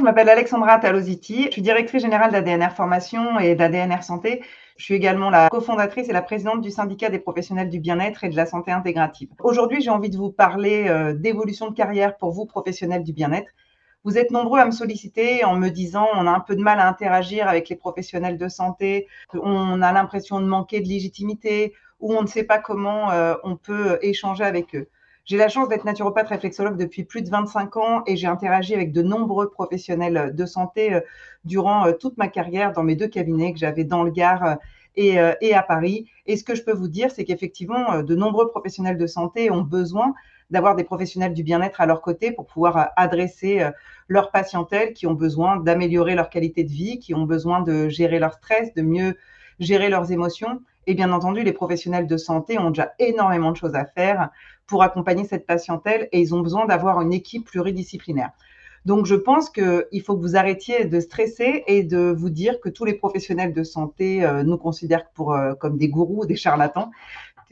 je m'appelle Alexandra Talositi, je suis directrice générale d'ADNR Formation et d'ADNR Santé. Je suis également la cofondatrice et la présidente du syndicat des professionnels du bien-être et de la santé intégrative. Aujourd'hui, j'ai envie de vous parler d'évolution de carrière pour vous, professionnels du bien-être. Vous êtes nombreux à me solliciter en me disant on a un peu de mal à interagir avec les professionnels de santé, on a l'impression de manquer de légitimité ou on ne sait pas comment on peut échanger avec eux. J'ai la chance d'être naturopathe réflexologue depuis plus de 25 ans et j'ai interagi avec de nombreux professionnels de santé durant toute ma carrière dans mes 2 cabinets que j'avais dans le Gard et à Paris. Et ce que je peux vous dire, c'est qu'effectivement, de nombreux professionnels de santé ont besoin d'avoir des professionnels du bien-être à leur côté pour pouvoir adresser leur patientèle, qui ont besoin d'améliorer leur qualité de vie, qui ont besoin de gérer leur stress, de mieux gérer leurs émotions. Et bien entendu, les professionnels de santé ont déjà énormément de choses à faire pour accompagner cette patientèle et ils ont besoin d'avoir une équipe pluridisciplinaire. Donc, je pense qu'il faut que vous arrêtiez de stresser et de vous dire que tous les professionnels de santé nous considèrent comme des gourous, des charlatans.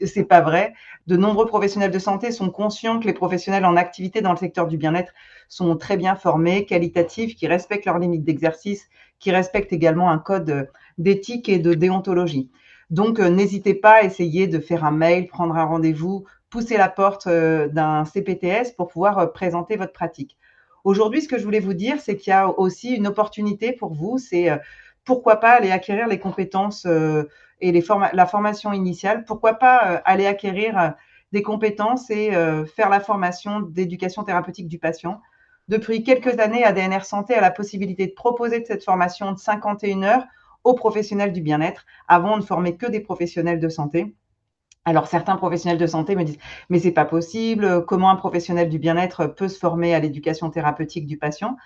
C'est pas vrai. De nombreux professionnels de santé sont conscients que les professionnels en activité dans le secteur du bien-être sont très bien formés, qualitatifs, qui respectent leurs limites d'exercice, qui respectent également un code d'éthique et de déontologie. Donc, n'hésitez pas à essayer de faire un mail, prendre un rendez-vous, pousser la porte d'un CPTS pour pouvoir présenter votre pratique. Aujourd'hui, ce que je voulais vous dire, c'est qu'il y a aussi une opportunité pour vous, c'est pourquoi pas aller acquérir les compétences et la formation initiale, pourquoi pas aller acquérir des compétences et faire la formation d'éducation thérapeutique du patient. Depuis quelques années, ADNR Santé a la possibilité de proposer cette formation de 51 heures aux professionnels du bien-être. Avant, on ne formait que des professionnels de santé. Alors, certains professionnels de santé me disent « mais c'est pas possible, comment un professionnel du bien-être peut se former à l'éducation thérapeutique du patient ?»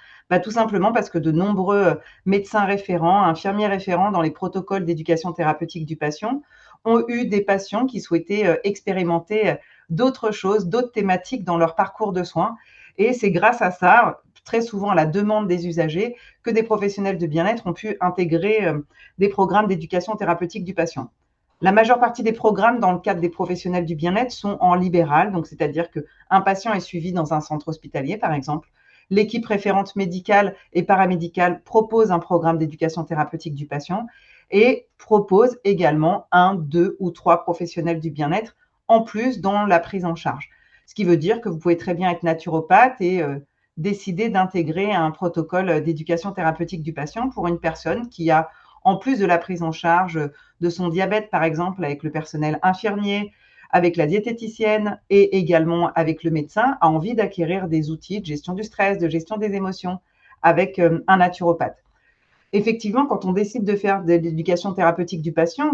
Tout simplement parce que de nombreux médecins référents, infirmiers référents dans les protocoles d'éducation thérapeutique du patient ont eu des patients qui souhaitaient expérimenter d'autres choses, d'autres thématiques dans leur parcours de soins. Et c'est grâce à ça, très souvent à la demande des usagers, que des professionnels de bien-être ont pu intégrer des programmes d'éducation thérapeutique du patient. La majeure partie des programmes dans le cadre des professionnels du bien-être sont en libéral, donc c'est-à-dire qu'un patient est suivi dans un centre hospitalier, par exemple. L'équipe référente médicale et paramédicale propose un programme d'éducation thérapeutique du patient et propose également 1, 2 ou 3 professionnels du bien-être en plus dans la prise en charge. Ce qui veut dire que vous pouvez très bien être naturopathe et décider d'intégrer un protocole d'éducation thérapeutique du patient pour une personne qui a, en plus de la prise en charge de son diabète, par exemple, avec le personnel infirmier, avec la diététicienne et également avec le médecin, a envie d'acquérir des outils de gestion du stress, de gestion des émotions avec un naturopathe. Effectivement, quand on décide de faire de l'éducation thérapeutique du patient,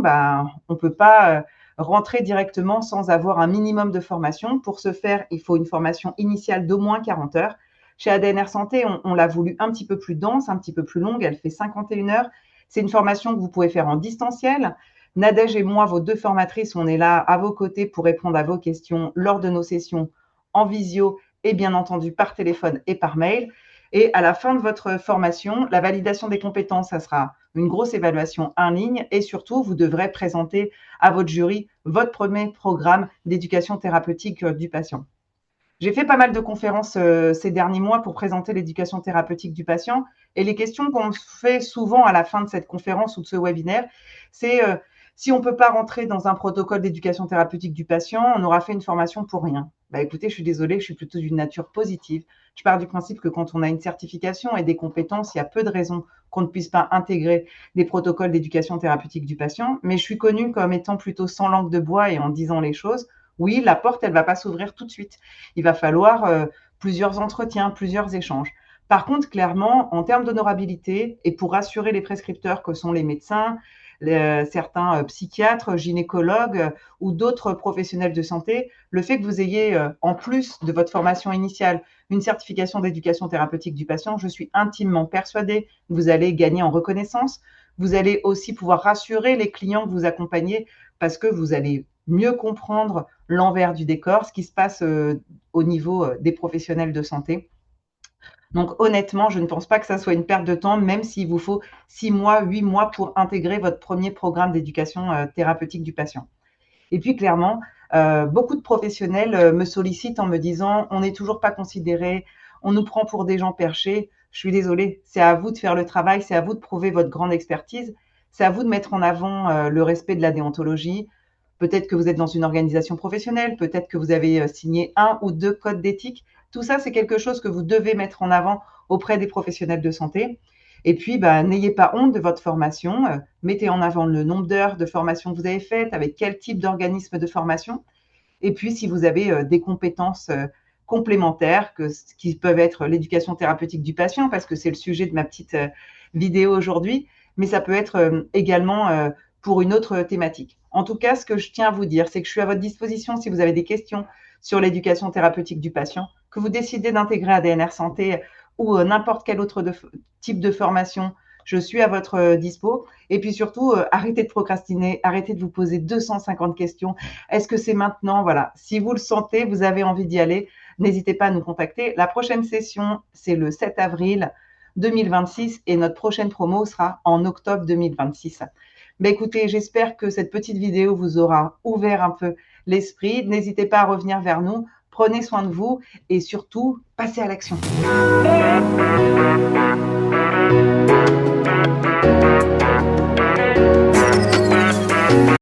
on ne peut pas rentrer directement sans avoir un minimum de formation. Pour ce faire, il faut une formation initiale d'au moins 40 heures. Chez ADNR Santé, on l'a voulu un petit peu plus dense, un petit peu plus longue. Elle fait 51 heures. C'est une formation que vous pouvez faire en distanciel. Nadège et moi, vos 2 formatrices, on est là à vos côtés pour répondre à vos questions lors de nos sessions en visio et bien entendu par téléphone et par mail. Et à la fin de votre formation, la validation des compétences, ça sera une grosse évaluation en ligne et surtout, vous devrez présenter à votre jury votre premier programme d'éducation thérapeutique du patient. J'ai fait pas mal de conférences ces derniers mois pour présenter l'éducation thérapeutique du patient et les questions qu'on me fait souvent à la fin de cette conférence ou de ce webinaire, c'est si on ne peut pas rentrer dans un protocole d'éducation thérapeutique du patient, on aura fait une formation pour rien. Écoutez, je suis désolée, je suis plutôt d'une nature positive. Je pars du principe que quand on a une certification et des compétences, il y a peu de raisons qu'on ne puisse pas intégrer des protocoles d'éducation thérapeutique du patient. Mais je suis connue comme étant plutôt sans langue de bois et en disant les choses. Oui, la porte, elle ne va pas s'ouvrir tout de suite. Il va falloir plusieurs entretiens, plusieurs échanges. Par contre, clairement, en termes d'honorabilité et pour rassurer les prescripteurs que sont les médecins, certains psychiatres, gynécologues ou d'autres professionnels de santé, le fait que vous ayez, en plus de votre formation initiale, une certification d'éducation thérapeutique du patient, je suis intimement persuadée que vous allez gagner en reconnaissance. Vous allez aussi pouvoir rassurer les clients que vous accompagnez parce que vous allez mieux comprendre l'envers du décor, ce qui se passe au niveau des professionnels de santé. Donc honnêtement, je ne pense pas que ça soit une perte de temps, même s'il vous faut 6 mois, 8 mois pour intégrer votre premier programme d'éducation thérapeutique du patient. Et puis clairement, beaucoup de professionnels me sollicitent en me disant « on n'est toujours pas considéré, on nous prend pour des gens perchés ». je suis désolée, c'est à vous de faire le travail, c'est à vous de prouver votre grande expertise, c'est à vous de mettre en avant le respect de la déontologie. Peut-être que vous êtes dans une organisation professionnelle, peut-être que vous avez signé 1 ou 2 codes d'éthique. Tout ça, c'est quelque chose que vous devez mettre en avant auprès des professionnels de santé. Et puis, n'ayez pas honte de votre formation. Mettez en avant le nombre d'heures de formation que vous avez faites, avec quel type d'organisme de formation. Et puis, si vous avez des compétences complémentaires, qui peuvent être l'éducation thérapeutique du patient, parce que c'est le sujet de ma petite vidéo aujourd'hui, mais ça peut être également pour une autre thématique. En tout cas, ce que je tiens à vous dire, c'est que je suis à votre disposition si vous avez des questions sur l'éducation thérapeutique du patient, que vous décidez d'intégrer ADNR Santé ou n'importe quel autre type de formation. Je suis à votre dispo. Et puis surtout, arrêtez de procrastiner, arrêtez de vous poser 250 questions. Est-ce que c'est maintenant? Voilà. Si vous le sentez, vous avez envie d'y aller, n'hésitez pas à nous contacter. La prochaine session, c'est le 7 avril 2026 et notre prochaine promo sera en octobre 2026. Écoutez, j'espère que cette petite vidéo vous aura ouvert un peu l'esprit. N'hésitez pas à revenir vers nous. Prenez soin de vous et surtout, passez à l'action.